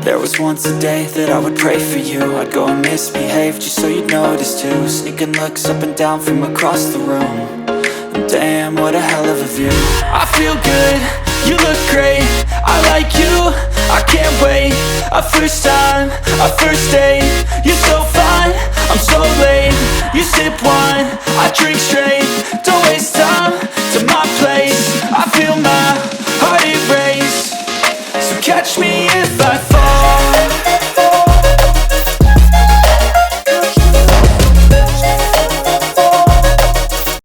There was once a day that I would pray for you. I'd go and misbehave just so you'd notice too. Sneaking looks up and down from across the room. And damn, what a hell of a view. I feel good, you look great, I like you, I can't wait. A first time, a first date. You're so fine, I'm so late. You sip wine, I drink straight. Don't waste time to my place. I feel my heart erase. So catch me if I fall.